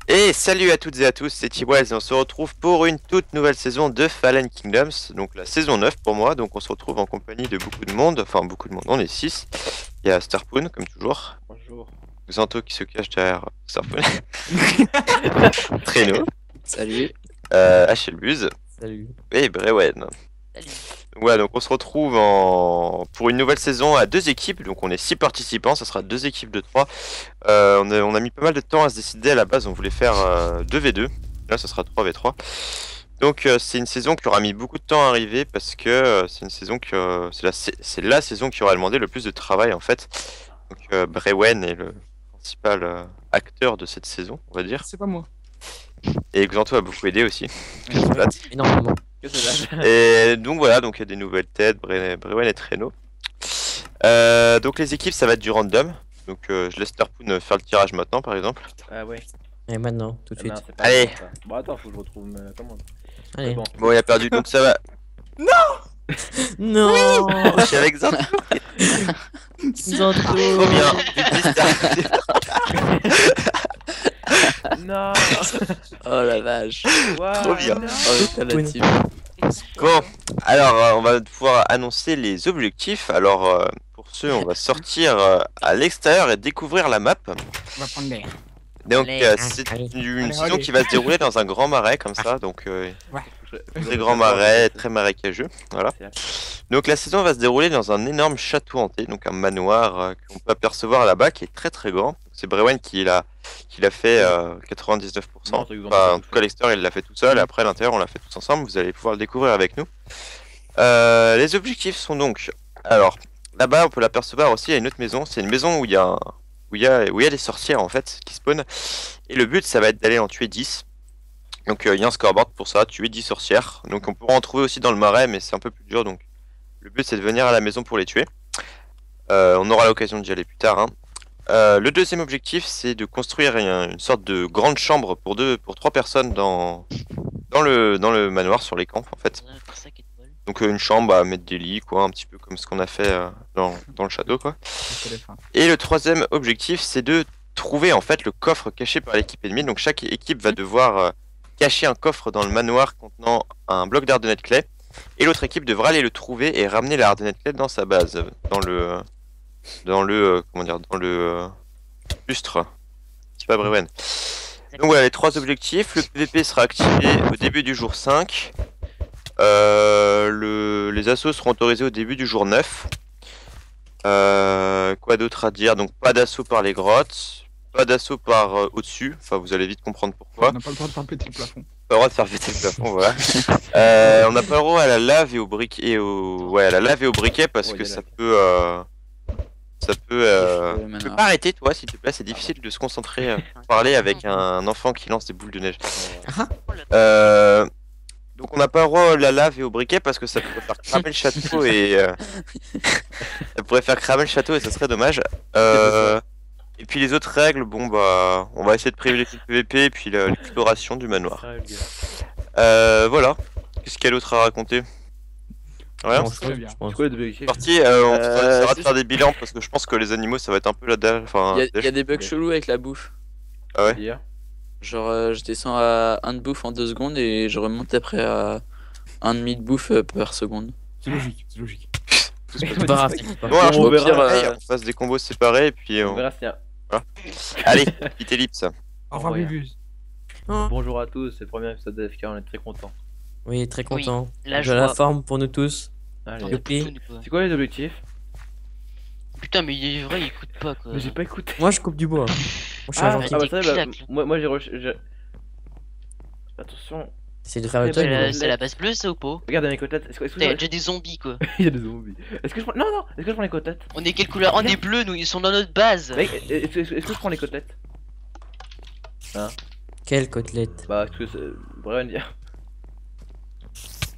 Et salut à toutes et à tous, c'est T-Wise et on se retrouve pour une toute nouvelle saison de Fallen Kingdoms, donc la saison 9 pour moi, donc on se retrouve en compagnie de beaucoup de monde, enfin beaucoup de monde, on est 6. Il y a Starpoon comme toujours. Bonjour. Xanto qui se cache derrière Starpoon. Traîneau. Salut. Hachelbuz. Salut. Et Brewen. Salut. Ouais, donc on se retrouve pour une nouvelle saison à deux équipes, donc on est 6 participants, ça sera deux équipes de 3. On a mis pas mal de temps à se décider, à la base on voulait faire 2v2, là ça sera 3v3. Donc c'est une saison qui aura mis beaucoup de temps à arriver parce que c'est une saison que c'est la saison qui aura demandé le plus de travail en fait. Donc Brewen est le principal acteur de cette saison, on va dire. C'est pas moi. Et Xanto a beaucoup aidé aussi. Énormément. Que c'est là. Et donc voilà, donc il y a des nouvelles têtes, Brewen et Traîneau. Donc les équipes, ça va être du random. Donc je laisse Starpoon faire le tirage maintenant, par exemple. Ah ouais. Et maintenant, tout de suite. Non, c'est pas Allez. bon, ça. Bon attends, faut que je retrouve ma commande. Allez. Bon. Bon, il a perdu, donc ça va. Non. Je suis avec Xanto. Zanto. Trop bien. Non. Oh la vache. Trop bien. Non. Oh, la team. Bon, alors on va pouvoir annoncer les objectifs. Alors pour ceux, on va sortir à l'extérieur et découvrir la map. On va prendre l'air. Donc Allez. c'est Allez. une Allez, saison allez. qui va se dérouler dans un grand marais comme ça, donc Ouais. très grand marais, très marécageux, voilà. Donc la saison va se dérouler dans un énorme château hanté, donc un manoir qu'on peut apercevoir là-bas, qui est très très grand. C'est Brewen qui l'a fait 99%. Non, c'est Xanto. Enfin, en tout cas l'extérieur il l'a fait tout seul, et après l'intérieur on l'a fait tous ensemble, vous allez pouvoir le découvrir avec nous. Les objectifs sont donc, alors là-bas on peut l'apercevoir aussi, il y a une autre maison, c'est une maison où il y a des sorcières en fait qui spawnent, et le but ça va être d'aller en tuer 10. Donc il y a un scoreboard pour ça, tuer 10 sorcières. Donc on pourra en trouver aussi dans le marais, mais c'est un peu plus dur, donc le but c'est de venir à la maison pour les tuer. On aura l'occasion d'y aller plus tard, hein. Le deuxième objectif c'est de construire une sorte de grande chambre pour 3 personnes dans le manoir sur les camps en fait. Donc une chambre à mettre des lits, quoi, un petit peu comme ce qu'on a fait dans le château, quoi. Et le troisième objectif c'est de trouver en fait le coffre caché par l'équipe ennemie. Donc chaque équipe va devoir cacher un coffre dans le manoir contenant un bloc d'Ardenette clé, et l'autre équipe devra aller le trouver et ramener la Ardenette clé dans sa base, dans le lustre. C'est pas Brewen. Donc voilà les trois objectifs. Le PVP sera activé au début du jour 5. Les assauts seront autorisés au début du jour 9. Quoi d'autre à dire? Donc pas d'assaut par les grottes, pas d'assaut par au-dessus, enfin vous allez vite comprendre pourquoi. On n'a pas le droit de faire péter le plafond. Pas le droit de faire péter le plafond, voilà. On n'a pas le droit à la lave et au briquet, à la lave et au briquet parce que ça peut tu peux pas arrêter toi s'il te plaît, c'est difficile de se concentrer pour parler avec un enfant qui lance des boules de neige. Donc on n'a pas le droit à la lave et au briquet parce que ça pourrait faire cramer le château et ça pourrait faire cramer le château et ça serait dommage. Et puis les autres règles, bon bah on va essayer de privilégier le PVP et puis l'exploration du manoir. Voilà. Qu'est-ce qu'il y a d'autre à raconter? Rien. Bon, Très bien. je pense. C'est quoi les objectifs? Parti, on essaiera de faire des bilans parce que je pense que les animaux ça va être un peu la dalle. Enfin, Il y a des bugs chelous avec la bouffe. ah ouais. Dire. Genre, je descends à 1 de bouffe en 2 secondes et je remonte après à 1,5 de bouffe par seconde. C'est logique, c'est logique. C'est pas grave. Bon alors je On peux verra. on fasse des combos séparés et puis On verra si allez, quitte ellipse. Au revoir, Ouais. Bubus. Bonjour à tous, c'est le premier épisode de FK, on est très content. Oui, très content. la De la joie. forme pour nous tous. Allez. Attends, Youpi. Poutoun, quoi. C'est quoi les objectifs? Putain, mais il est vrai, il écoute pas quoi. Mais j'ai pas écouté. Moi, je coupe du bois. Moi, je suis un gentil. bah Des ça, claques. moi Attention, T'essayes de faire le C'est truc. C'est la- la, c'est la base bleue ça ou pas? regarde mes côtelettes. Est-ce que Putain, y'a déjà des zombies quoi. il y a des zombies. Est-ce que je prends. Non, non, est-ce que je prends les côtelettes? On est quelle couleur? On est bleu, nous, ils sont dans notre base. Mec, est-ce que je prends les côtelettes? Quelle côtelette? Bah, est-ce que c'est. Brian dire.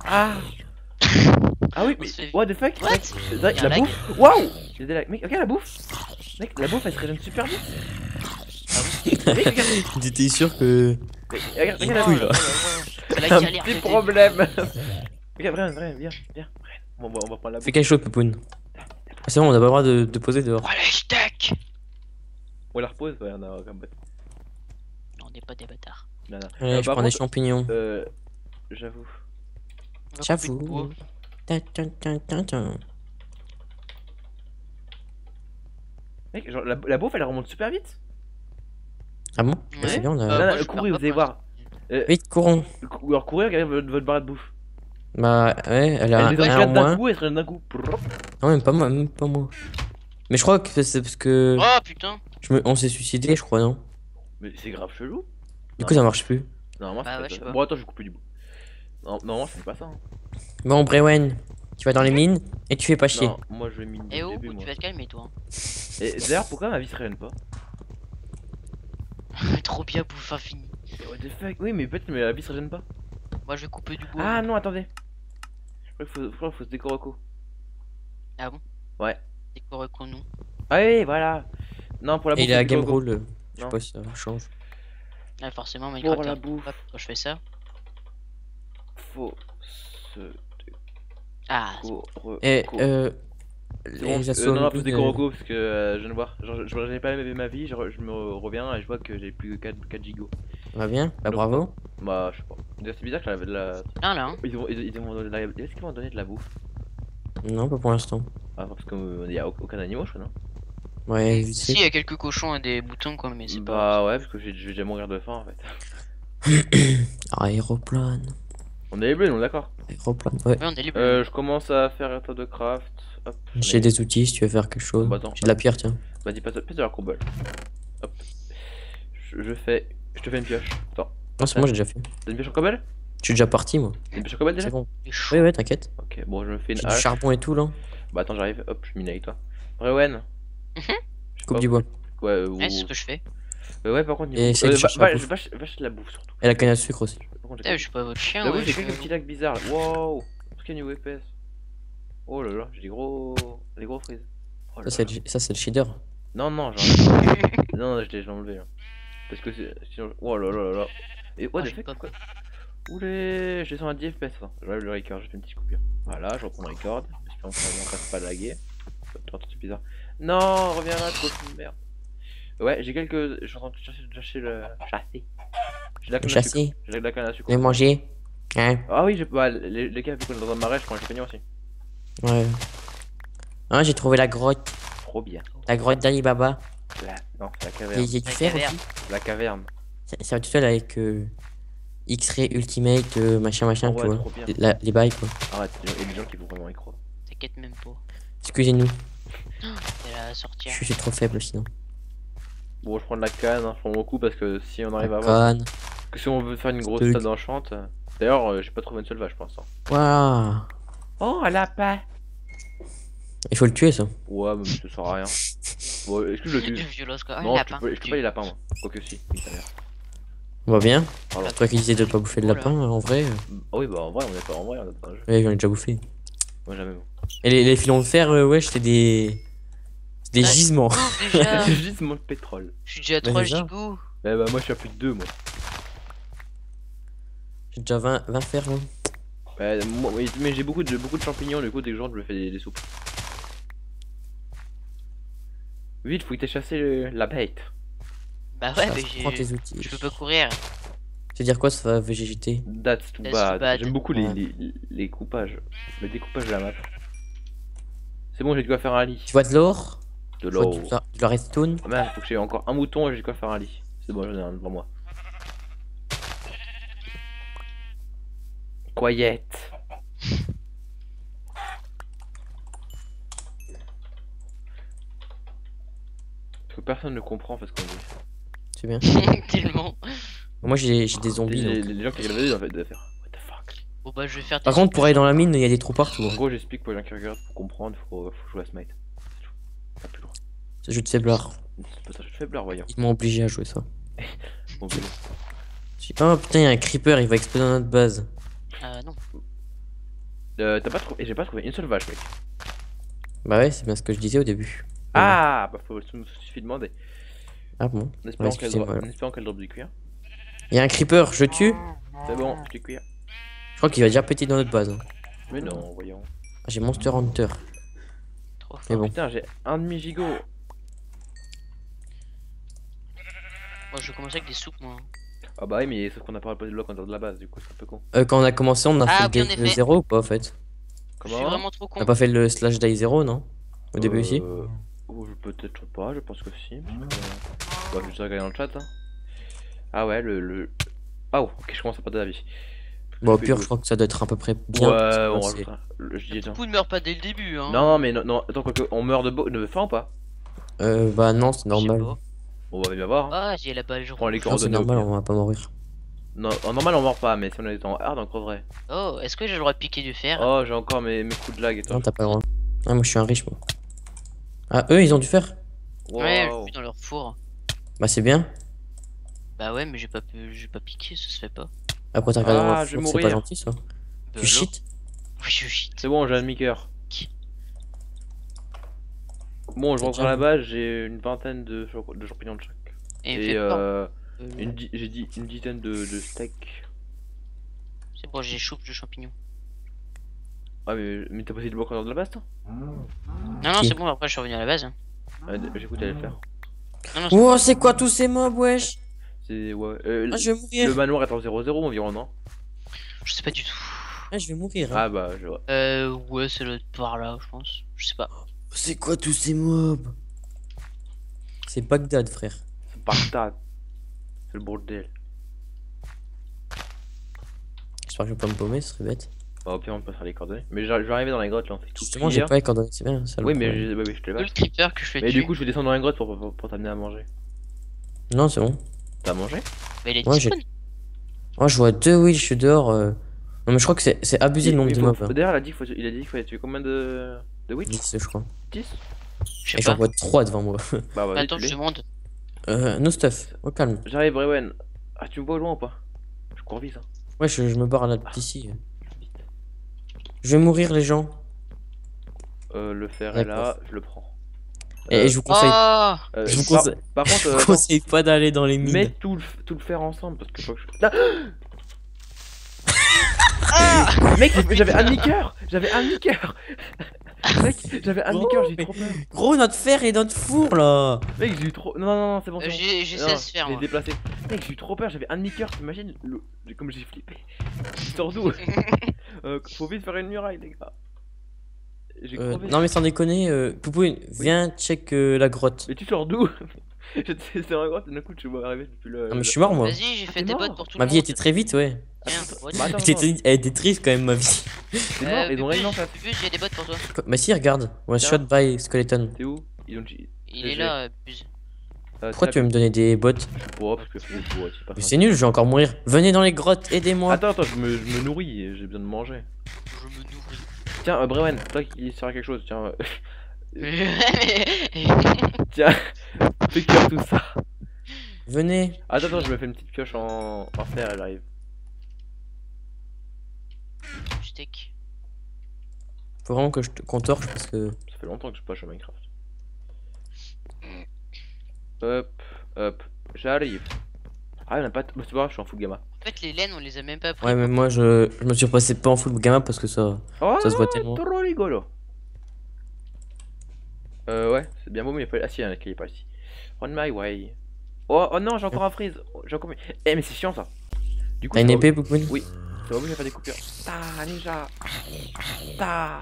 Ah! Ah oui, On mais. se fait- What the fuck? What? Mec, Y a un la lag. bouffe! Waouh! J'ai des lags. Mec, regarde la bouffe! Mec, la bouffe elle se régène super vite! Mec, regarde, T'étais sûr que. mec, regarde la couille, bouffe! là. C'est la Un galère. petit de- problème! Regarde, Brian, viens. On va prendre la bouffe. Fais quelque chose, Pepoun. C'est bon, on a pas le droit de poser dehors. Oh la steak. On la repose? Ouais, on a comme. Non, n'est pas des bâtards. Non, non. Allez, je par prends des contre, champignons. J'avoue. On va couper du J'avoue. bois. Ta, ta, ta, ta, ta. Mec, genre, la bouffe elle remonte super vite. Ah bon? Ouais. C'est bien, on a... Non, moi, non, je courez, pars vous allez pas voir. Vite, courons. Alors courez, regardez votre barre de bouffe. Bah ouais, elle a Elle descend un en 4 d'un moins. coup, elle se d'un coup. Non, même pas moi, même pas moi. Mais je crois que c'est parce que Oh putain. on s'est suicidé, je crois, non? Mais c'est grave chelou. Du coup, ça marche plus. Normalement, Bah c'est ouais, pas je sais ça. pas. Bon, attends, je vais couper du bout. Non, normalement, c'est pas ça. Hein. Bon, Brewen, tu vas dans les mines et tu fais pas chier. Non, moi je vais mine dès Eh le oh, début, tu moi. vas te calmer toi. Et d'ailleurs, pourquoi ma vie se révèle pas? Trop bien bouffe infinie. What the fuck? Oui, mais peut-être mais la vie se régène pas. Moi je vais couper du bois. Ah non, attendez. Je crois qu'il faut se décoroco. Ah bon? Ouais. Décorer qu'on nous. Ah oui, voilà. Non, pour la Et bouffe. il a faut game décoroco. rule, je sais Non. pas si ça change. Ah forcément Pour Minecraft. la hein. bouffe, Hop, quand je fais ça. faut se Ah. décoroco. Et C'est bon, les assauts non, non, faut se de- décoroco parce que je viens de voir. Genre, je n'ai pas aimé ma vie, je me reviens et je vois que j'ai plus que 4 gigots. Va bien, bah bravo. Bah, je sais pas. D'ailleurs, c'est bizarre que la. Bien là. Hein. Ils vont donner de la. Est-ce qu'ils vont donner de la bouffe? Non, pas pour l'instant. Ah, parce qu'il y a aucun animal, je crois, non? Ouais, vite Si, il fait. y a quelques cochons et des boutons quoi, mais c'est pas. Bah, ouais, parce que je vais déjà mourir de faim en fait. Aéroplane. On est les bleus, non, d'accord. Aéroplane, ouais. Ouais, on est libre. Je commence à faire un tas de craft. Hop. J'ai des outils si tu veux faire quelque chose. Bah, attends. J'ai de la pierre, tiens. Vas-y, passe de la cobble. Hop. Je te fais une pioche. Attends. Non, c'est moi, j'ai déjà fait. T'as une pioche en cobble? Je suis déjà parti, moi. T'as une pioche en cobble déjà? C'est bon. C'est chaud. Ouais, ouais, t'inquiète. Ok, bon, je me fais une J'ai du hache. charbon et tout, là. Bah, attends, j'arrive. Hop, je mine avec toi. Brewen. Je sais Coupe pas du bois. Ouais, Ouais, c'est ce que je fais. ouais, par contre, Et essaye de chercher la bouffe. va chercher de la bouffe surtout. Et la canne à sucre aussi. Par contre, Eh, je suis pas votre chien. J'avoue, Ouais, j'ai je quelques suis- petits lacs bizarres là. Wow! Quel niveau épaisse. Oh là là, j'ai des gros. Des gros frises. Oh là Ça, là. c'est le shader. Non, non, non, je l'ai enlevé là. Parce que sinon. Oh là là là là. Et what Ah, the j'ai fuck, pas- quoi? Oulé, je descends à 10 FPS. Attends, j'enlève le record, je fais une petite coupure. Voilà, je reprends le record. J'espère que ça ne passe pas laguer. Attends, c'est bizarre. Non, reviens là, trop de merde. Ouais, j'ai quelques. Je suis en train de chercher le. Chasser. J'ai de la Le canne à sucre. châssis. J'ai de la canne à sucre. Les manger. Hein? Ah oui, bah, les gars, vu qu'on est dans un marais, je prends les champignons aussi. Ouais. Ah, j'ai trouvé la grotte. Trop bien. La grotte d'Ali Baba. Non, c'est la Il caverne. y a du La fer caverne. aussi. La caverne. Ça va tout seul avec X-Ray Ultimate, machin, tu Ouais, vois. trop bien. Les bails, quoi. Arrête, il y a des gens qui vont vraiment y croire. T'inquiète même pas. Excusez-nous, Elle a sorti. je suis trop faible sinon. Bon, je prends de la canne, hein, je prends mon coup parce que si on arrive à avoir. Conne. Que si on veut faire une grosse Truc. stade d'enchante. D'ailleurs, j'ai pas trouvé une seule vache pour l'instant. Waouh. Oh, un lapin! Il faut le tuer, ça. Ouais, mais ça sert à rien. Bon, est-ce que je le De tue? violence quoi. Non, Un je tue lapin. pas, je tue pas les lapins, moi. Quoique si, oui, ça a l'air. On va bien. Pardon. Toi qui disais de pas bouffer de Oula. lapin, en vrai. Ah oui, bah en vrai, on est pas en vrai, on est pas un jeu. Ouais, j'en ai déjà bouffé. Moi, jamais. Moi. Et les filons de fer, wesh, c'est des. C'est des Ouais. gisements. Déjà, C'est juste mon pétrole. je suis déjà à Bah, 3 déjà. gigots. Eh bah, moi, je suis à plus de 2, moi. J'ai déjà 20 fers, là. Mais j'ai beaucoup de champignons, du coup, dès que je rentre, je me fais des soupes. Vite, faut que t'aies chassé la bête. Bah ouais, Ça, mais prends tes j'ai. outils. Je peux pas courir. C'est dire quoi, ça va VGJT? That's too That's bad. too bad. J'aime beaucoup Ouais. les coupages. Le découpage de la map. C'est bon, j'ai de quoi faire un lit. Tu vois de l'or? De Tu vois l'eau. de la redstone? Ah merde, faut que j'ai encore un mouton et j'ai de quoi faire un lit. C'est bon, j'en ai un devant moi. Quiet. Parce que personne ne comprend en fait ce qu'on dit. C'est bien. Tellement. Moi, j'ai des zombies. Les, donc. les gens qui regardent la vidéo en fait de faire What the fuck. Bon bah je vais faire des Par contre, pour aller supplies. dans la mine, il y a des trous partout. En hein. gros, j'explique pour les gens qui regardent, pour comprendre, faut jouer à Smite. C'est tout. Pas plus loin. C'est jeu de faiblard. C'est pas ça, je suis faiblard, voyons. Ils m'ont obligé à jouer ça. Bon, vélo. Je dis, oh putain, il y a un creeper, il va exploser dans notre base. Non. T'as pas trouvé. J'ai pas trouvé une seule vache, mec. Bah ouais, c'est bien ce que je disais au début. Ah, bah suffit de demander. Ah bon? En espérant Ouais, qu'elle excusez-moi, drop, alors. en espérant qu'elle drop du cuir. Il y a un creeper, je tue. C'est bon, je t'ai cuir. Je crois qu'il va déjà péter dans notre base. hein. Mais non, voyons. Ah, j'ai Monster Hunter. Trop Mais fort. bon. Putain, j'ai un demi-gigot. Moi je vais commencer avec des soupes moi. Ah bah oui, mais sauf qu'on a pas posé le bloc en dehors de la base, du coup c'est un peu con. Quand on a commencé, on a Ah, fait oui, en day effet. 0 ou pas, en fait? Je suis vraiment trop On con. a pas fait le slash day 0, non? Au début aussi? Peut-être pas, je pense que si. Bah, je vais juste regarder dans le chat. Hein. Ah ouais, Ah, oh, ok, je commence à pas d'avis. Bon, au pire, je crois que ça doit être à peu près bien. Ouais, parce que on moi, c'est- rajoutera. Je dis attends. Beaucoup ne meurent pas dès le début, hein. Non, mais non, attends, quoique, on meurt de faim ou pas? Bah non, c'est Je sais normal. pas. On va bien voir. Hein. Ah, j'ai la balle Prends les rouge. Non, c'est coordonnées au normal, pire. on va pas mourir. Non, en normal, on meurt pas, mais si on est en hard, on creverait. Oh, est-ce que j'ai le droit de piquer du fer? Oh, j'ai encore mes coups de lag et toi. Non, t'as pas le droit. Ah, moi je suis un riche, moi. Ah, eux, ils ont dû faire? Ouais, je Wow. suis dans leur four. Bah, c'est bien. Bah ouais, mais j'ai pas piqué, ça se fait pas. Après, t'as regardé Ah, dans le je vais four, c'est pas mourir. gentil, ça. Bah Tu alors. shit? Oui, je shit. C'est bon, j'ai un demi-coeur. Bon, je C'est reprends bien. la base, j'ai une vingtaine de champignons de chaque. Et il me Et fait peur. j'ai dit une dizaine de steaks. C'est bon, j'ai choupe de champignons. Ah, mais t'as passé le bloc en dehors de la base, toi? Non, non, Qui c'est bon, après je suis revenu à la base. Hein. J'écoute, allez le faire. Non, non, Oh, c'est quoi tous ces mobs, wesh? C'est. Ouais. Ah, je vais mourir. Le manoir est en 0-0 environ, non? je sais pas du tout. Ah, je vais mourir. Hein. Ah, bah, je vois. Ouais, c'est l'autre par là, je pense. Je sais pas. C'est quoi tous ces mobs? C'est Bagdad, frère. C'est Bagdad. C'est le bordel. J'espère que je vais pas me paumer, ce serait bête. Bah, au pire, on peut faire les coordonnées. Mais je vais arriver dans la grotte là, on fait tout. Justement, j'ai clear. pas les coordonnées, c'est bien ça. le Oui, mais problème. ouais, je te les Le vache. creeper que je fais Mais tuer. du coup, je vais descendre dans la grotte pour t'amener à manger. Non, c'est bon. T'as mangé? Bah, il est Ouais, j'ai- disponible. Moi, je vois deux, oui, je suis dehors. Non, mais je crois que c'est abusé le nombre de mobs. Hein. D'ailleurs, il a dit qu'il fallait tuer combien de witch? 10, je crois. 10? Je sais Et j'en pas. vois 3 devant moi. Bah, vas-y, Attends, tu je l'es. demande. No stuff, au calme. J'arrive, Brewen. Ah, tu me vois au loin ou pas? Je cours vite, hein. Ouais, je me barre là d'ici. Je vais mourir, les gens. Le fer est là, D'accord. je le prends. Et je vous conseille, Ah je vous par, conseille- par contre, je vous conseille pas d'aller dans les mines. mets tout le fer ensemble parce que je crois que je. Ah Mec, j'avais un demi-cœur! J'avais un demi-cœur! Mec, j'avais un demi-cœur, j'ai eu mais- trop peur. Gros, notre fer et notre four là. Mec, j'ai eu trop. Non, c'est bon. c'est bon. J'ai Non, 16 fer, je l'ai moi. déplacé. Mec, j'ai eu trop peur, j'avais un demi-cœur, t'imagines comme j'ai flippé. Tu sors d'où? Faut vite faire une muraille, les gars. J'ai crevé. Non, mais sans déconner, Poupou, viens check la grotte. Mais tu sors d'où? J'étais dans la grotte et d'un coup, tu vois arriver depuis le. Non, mais je suis mort, moi. Vas-y, j'ai fait t'es des mort. bottes pour tout Ma le vie monde. était très vite, ouais. Tiens, what Bah, attends, Elle était triste quand même, ma vie. t'es mort, ils ont rien en face. Buse, j'ai des bottes pour toi. Bah, si, regarde. One Tiens. shot by skeleton. T'es où? Ils ont. Il est là, Buse. Pourquoi tu veux me donner des bottes? Ouais, parce que c'est ouais, c'est pas Mais ça. c'est nul, je vais encore mourir. Venez dans les grottes, aidez-moi. Attends, je me nourris, et j'ai besoin de manger. Je me nourris. Tiens, Brewen, toi qui sert à quelque chose, tiens. Mais- Tiens, fais cuire tout ça. Venez. Attends, je me fais une petite pioche en fer, elle arrive. Steak. Faut vraiment que qu'on torche parce que. Ça fait longtemps que je passe à Minecraft. Hop, j'arrive. Ah, on a pas. Bah, c'est pas grave, je suis en full gamma. En fait, les laines, on les a même pas pris. Ouais, mais moi je me suis repassé pas en full gamma parce que ça. Oh, Ça se voit tellement. trop rigolo. Ouais, c'est bien beau, mais il y a pas. Ah, si, il y en a qui est pas ici. On my way. Oh non, j'ai encore un freeze. J'ai encore. Eh, mais c'est chiant ça. Du coup, T'as une ça va- épée, Poupou? Oui, ça va obligé à faire des coupures. Ta ninja. Ta.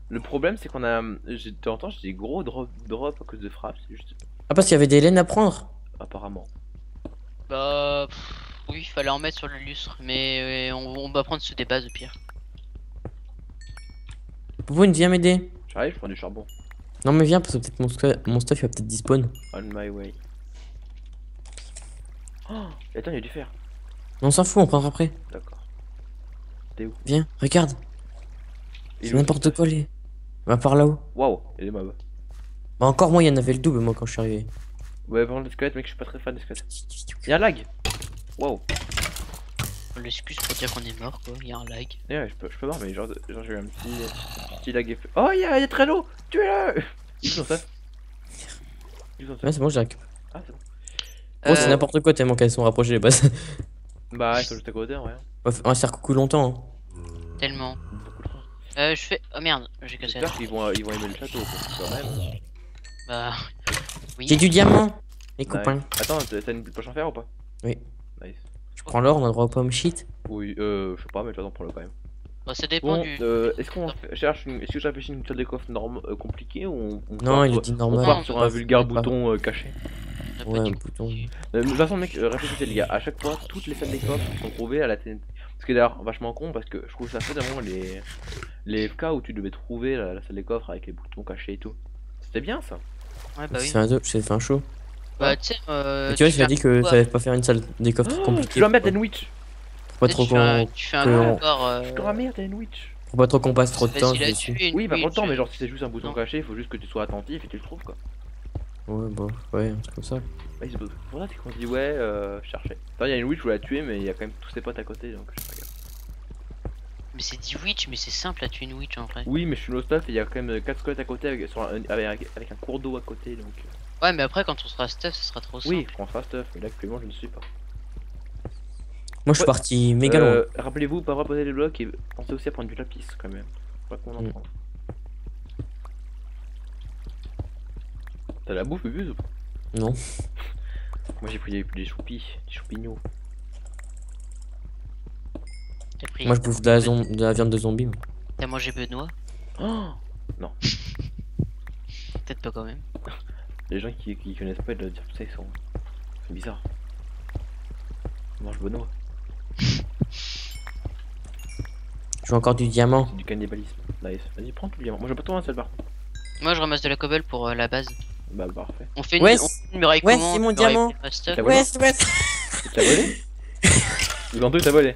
Le problème, c'est qu'on a. De temps en temps, j'ai des gros drop à cause de frappe. C'est juste. Ah, parce qu'il y avait des laines à prendre. Apparemment. Bah. Oui, il fallait en mettre sur le lustre. Mais on va prendre ceux des bases au pire. Poupou, viens m'aider. J'arrive, je prends du charbon. Non, mais viens parce que peut-être mon stuff il va peut-être despawn. On my way. Oh, et attends, il y a du fer. Mais on s'en fout, on prendra après. D'accord. Viens, regarde. Il est C'est où, n'importe ce quoi, les. Va par là-haut. Waouh, il y a des mobs. Bah, encore moi, il y en avait le double, moi, quand je suis arrivé. Ouais, par contre, des squelettes, mec, je suis pas très fan des squelettes. Il y a un lag. Waouh. On l'excuse pour dire qu'on est mort, quoi. Il y a un lag. Ouais, je peux voir, mais genre j'ai eu un petit lag effet. Oh, il y a Trello. Tuez-le. Ils sont ça. Ouais, c'est bon, je récupère. Ah, c'est bon. Gros, c'est n'importe quoi tellement qu'elles sont rapprochées les bases. Bah, ils sont juste à côté, en vrai. On va se faire coucou longtemps. Hein. Tellement. Je fais. Oh merde, j'ai cassé la J'espère qu'ils vont aimer le château, parce que quand même. Bah. Oui. J'ai du diamant. Les copains. Nice. Attends, t'as une poche en fer ou pas? Oui. Nice. Je prends l'or, on a droit au pomme shit. Oui, je sais pas, mais de toute façon, prends-le quand même. Bah, ça dépend Bon, du. est-ce qu'on cherche est-ce que je réfléchis une salle de coffre compliquée ou on Non, part il sur- est dit on normal. part sur un vulgaire Pas- bouton caché? On a pas Ouais, un dit- bouton. De toute façon, mec, réfléchissez les gars, à chaque fois, toutes les salles des coffres sont trouvées à la TNT. Ce qui est d'ailleurs vachement con parce que je trouve ça fait vraiment les FK où tu devais trouver la salle des coffres avec les boutons cachés et tout. C'était bien ça. Ouais, bah oui. C'est fait un show. Bah, tu sais, Mais tu vois, fais tu as dit que quoi ça allait pas faire une salle des coffres Tu compliquée. dois mettre une witch. Pas Tu trop sais, tu fais un- qu'on tu fais un que- encore. Oh merde, t'as une witch. faut pas trop qu'on passe trop de c'est temps facile à dessus. tuer, une Oui, pas trop de witch. temps, mais genre si c'est juste un bouton Non. caché, il faut juste que tu sois attentif et tu le trouves quoi. Ouais, bon, ouais, un truc comme ça. Ouais, c'est pour ça c'est qu'on se dit ouais, chercher. Attends, il y a une witch, je voulais la tuer, mais il y a quand même tous ses potes à côté donc je sais pas grave. Mais c'est dit witch, mais c'est simple à tuer une witch en vrai. Oui, mais je suis low stuff et il y a quand même 4 squelettes à côté avec un cours d'eau à côté donc. Ouais, mais après, quand on sera stuff, ça sera trop simple. Oui, on fera stuff, mais là actuellement je ne suis pas. Moi, je suis Ouais. parti méga loin. Rappelez-vous, pas vrai poser les blocs et pensez aussi à prendre du lapis quand même. Pas qu'on en Mm. prend. T'as la bouffe, Bubuse ou pas? Non. Moi j'ai pris des choupis, des choupignons. T'as pris. Moi, je bouffe de la viande de zombie. moi. T'as mangé Benoît? Oh, Peut-être pas quand même. les gens qui connaissent pas, ils doivent dire putain, ils sont bizarres. On mange Benoît, Je veux encore du diamant. c'est du cannibalisme. Nice. Vas-y, prends tout le diamant. Moi j'ai pas tout un seul par contre. Moi, je ramasse de la cobble pour la base. Bah parfait. On fait Ouais, on fait une muraille ouais, comment? c'est mon Une muraille diamant. pas stuff. T'as volé? Ouais. T'as volé? Lando t'as volé.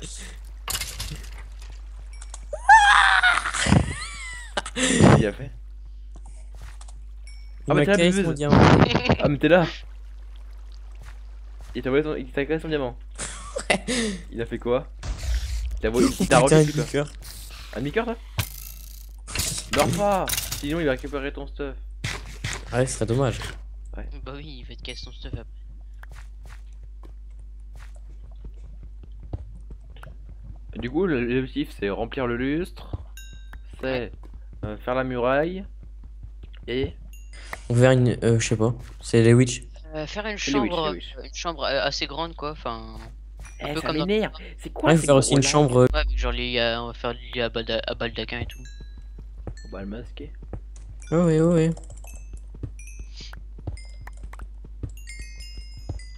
Qu'est-ce qu'il a fait? Il Ah, mais m'a t'as la cassé buveuse. mon diamant. Ah mais t'es là. Il t'a volé il t'a cassé son diamant. Il a fait quoi? Il t'a volé, il t'a Putain, reçu quoi? cœur. Un demi-cœur toi? Dors pas! Sinon il va récupérer ton stuff. Ouais, ce serait dommage. Bah oui, il va te casser ton stuff après. Et du coup l'objectif c'est remplir le lustre, c'est faire la muraille et On va faire une. Je sais pas. C'est les witch. Faire une C'est les witch, chambre, les witch. une chambre assez grande quoi. Enfin, un peu ça comme dans- m'énerve. C'est quoi Ouais, ces faut faire aussi une gros chambre. ouais, avec genre on va faire lié à baldaquin et tout. On va le masquer. Ouais.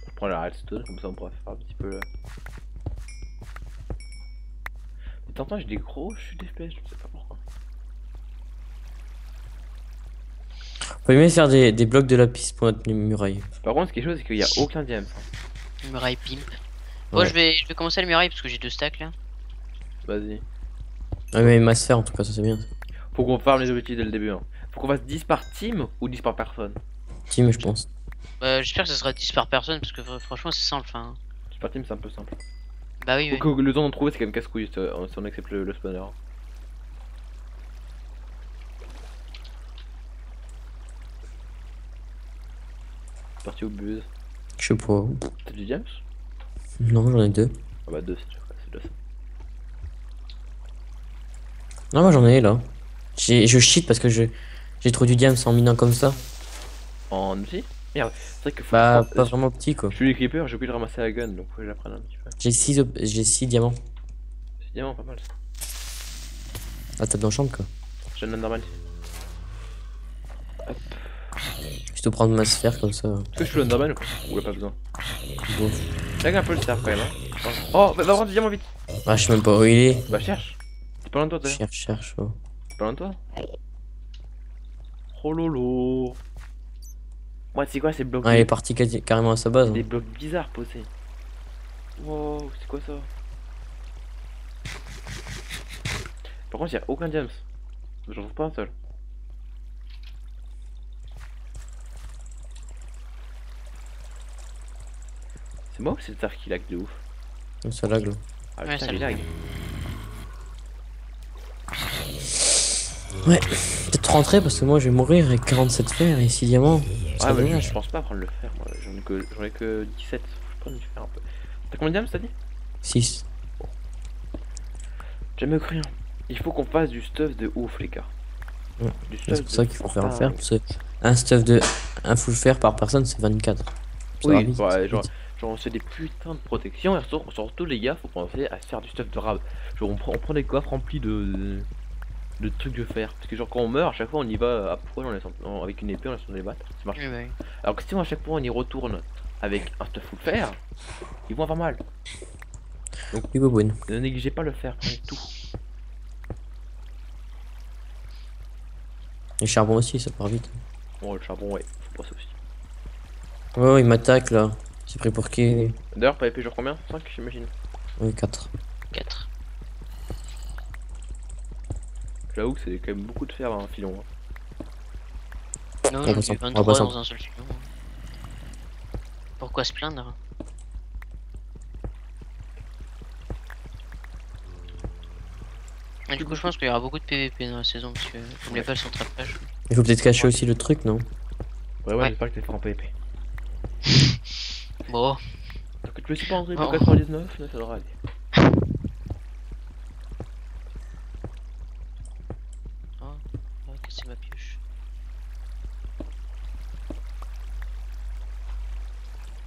On prend la redstone, comme ça on pourra faire un petit peu le... Mais t'entends, j'ai des gros chutes d'FPS, je sais pas pourquoi. Faut mieux faire des blocs de lapis pour notre muraille. Par contre, ce qui est chaud, c'est qu'il y a aucun diamant. Une muraille pimp. Bon, Ouais. je vais commencer la muraille parce que j'ai 2 stacks là. Vas-y. Ouais, mais ma sphère en tout cas, ça c'est bien. Faut qu'on farme les objectifs dès le début. Hein. Faut qu'on fasse 10 par team ou 10 par personne. Team, je pense. J'espère que ça sera 10 par personne parce que franchement c'est simple. Enfin, 10 par team, c'est un peu simple. bah oui, oui. Faut que le temps d'en trouver, c'est quand même casse-couille si on accepte le spawner. C'est parti au buzz. Je sais pas. T'as du diams? Non, j'en ai deux. Ah bah 2 si tu veux, c'est déjà ça. Non, moi j'en ai là. Je cheat parce que j'ai trop du diam en minant comme ça. En outil? Merde, c'est vrai que faut Bah, que pas vraiment petit quoi. je suis les creepers, j'ai oublié de ramasser la gun, donc faut que j'apprenne un petit peu. J'ai 6 diamants. C'est diamant, pas mal ça. Ah, t'as dans la chambre quoi. J'ai un normal. Je te prendre ma sphère comme ça. Est-ce que je suis le normal ou pas besoin? Bon. Lag un peu le serve quand même. Hein. Oh, va prendre du diamant vite. Ah, je sais même pas où il est. Bah cherche. T'es pas loin de toi, t'as Cherche. Oh. T'es pas loin de toi? Oh lolo. Moi, c'est quoi ces blocs? Ah, il est parti carrément à sa base. Des hein. blocs bizarres posés. Wow, c'est quoi ça? Par contre, y'a aucun diams. J'en trouve pas un seul. C'est moi ou c'est le Tsar qui lag de ouf? Ça lag là. Ah Ouais, putain, ça il lag. lag. Ouais, peut-être rentrer parce que moi je vais mourir avec 47 fers et 6 diamants. Ah C'est bah dommage. je pense pas prendre le fer, moi j'en ai que 17. Je prends du fer un peu. T'as combien de diams t'as dit? 6. Jamais cru rien. Il faut qu'on fasse du stuff de ouf les gars. Ouais. Du C'est pour ça qu'il faut faire le dingue. fer. Parce que un stuff de. Un full fer par personne c'est 24. Ça va Oui, vite, ouais, ça va genre, vite. on se fait des putains de protections et surtout les gars, faut penser à se faire du stuff de rab. Genre on prend des coffres remplis de trucs de fer. Parce que genre quand on meurt, à chaque fois on y va à poil, avec une épée, on laisse les battre, ça marche. Oui, bah oui. Alors que si à chaque fois on y retourne avec un stuff full fer, ils vont avoir mal. Oui, Boboun. Ne négligez pas le fer, prenez tout. Et charbon aussi, ça part vite. Bon, le charbon, ouais, faut pas ça aussi. Ouais, ouais, il m'attaque là. C'est pris pour qui? D'ailleurs, pas épée, genre combien? 5 j'imagine. Oui, 4. 4. J'avoue que c'est quand même beaucoup de fer dans un filon. Hein. Non, On j'en va ai s'en- eu on va 23 s'en- dans un seul film. Pourquoi se plaindre? Et du coup, je pense qu'il y aura beaucoup de PVP dans la saison parce que comme les balles sont très fraîches. Il faut peut-être cacher aussi le truc, non? Ouais, Ouais. j'espère que t'es fait en PvP. Bon, Donc tu me suis pas en Oh. 99, ça devrait aller. on va casser ma pioche.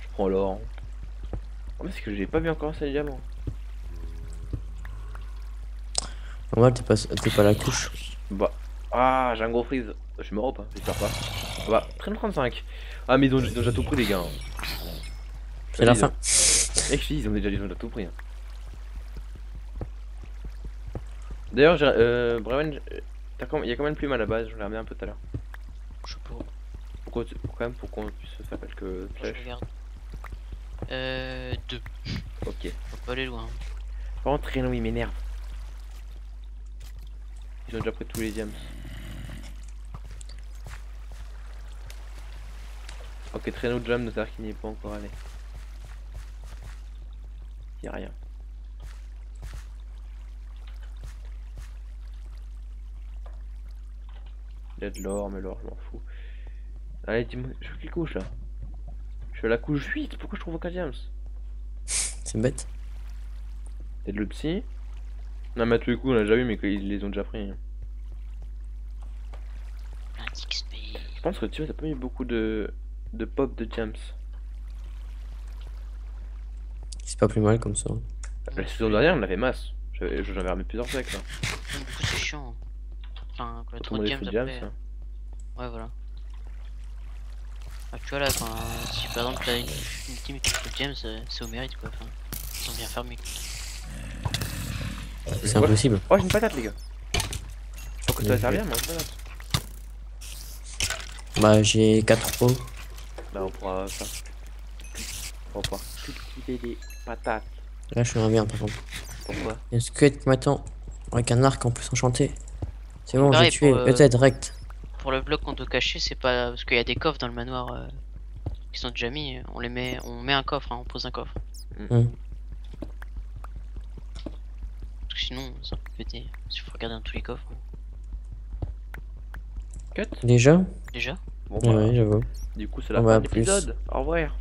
Je prends l'or. Oh, mais c'est que j'ai pas vu encore un seul diamant. Normal, t'es pas à la couche. Bah. Ah, j'ai un gros freeze. Je suis mort ou pas? J'espère pas. Bah, traîne 35. Ah, mais ils ont déjà tout pris, les gars. C'est la fin. Mec, je dis, ils ont déjà tout pris. Hein. D'ailleurs, Bremen, il y a quand même plus mal à la base, je l'ai remis un peu tout à l'heure. Je sais pas, Pourquoi, quand même, pour qu'on puisse faire quelques je flèches. regarde. 2. Ok. Faut pas aller loin. Par contre, Traîneau, il m'énerve. Ils ont déjà pris tous les diams. Ok, Traîneau jam, notaire qui n'y est pas encore allé. Y'a rien. Il y a de l'or, mais l'or, je m'en fous. Allez, dis-moi, je suis quelle couche là? Je suis à la couche 8, pourquoi je trouve aucun diams? C'est bête. Peut-être le psy? Non, mais à tous les coups, on l'a déjà vu, mais qu'ils les ont déjà pris. Hein. Plein d'XP. Je pense que tu vois, t'as pas mis beaucoup de pop de diams. C'est pas plus mal comme ça. La saison dernière, on avait masse. J'avais remis plusieurs packs là. Du coup, c'est chiant. Enfin, quand il y a Tout trop le de monde est games full diams. après. Hein. Ouais, voilà. Ah, tu vois là, quand, si par exemple t'as une team qui fait James, c'est au mérite quoi. Enfin, ils sont bien fermés. C'est impossible. Oh, j'ai une patate, les gars. Je crois que ça va servir, moi, une patate. Bah, j'ai 4 pots. Bah, on pourra ça. On va pouvoir cultiver des patates. Là, je suis en merde par contre. Pourquoi? Il y a un squelette qui m'attend. Avec un arc en plus enchanté. C'est bon, j'ai Pareil, tué. pour, ET direct. Pour le bloc qu'on doit cacher, c'est pas parce qu'il y a des coffres dans le manoir qui sont déjà mis. On les met, on met un coffre, hein, on pose un coffre. Hmm. Parce que sinon, ça peut péter. Il faut regarder dans tous les coffres. Cut? Déjà? Déjà. Bon, bah, Ouais, j'avoue. du coup, c'est la On va fin à de plus. l'épisode. Au revoir.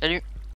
Salut.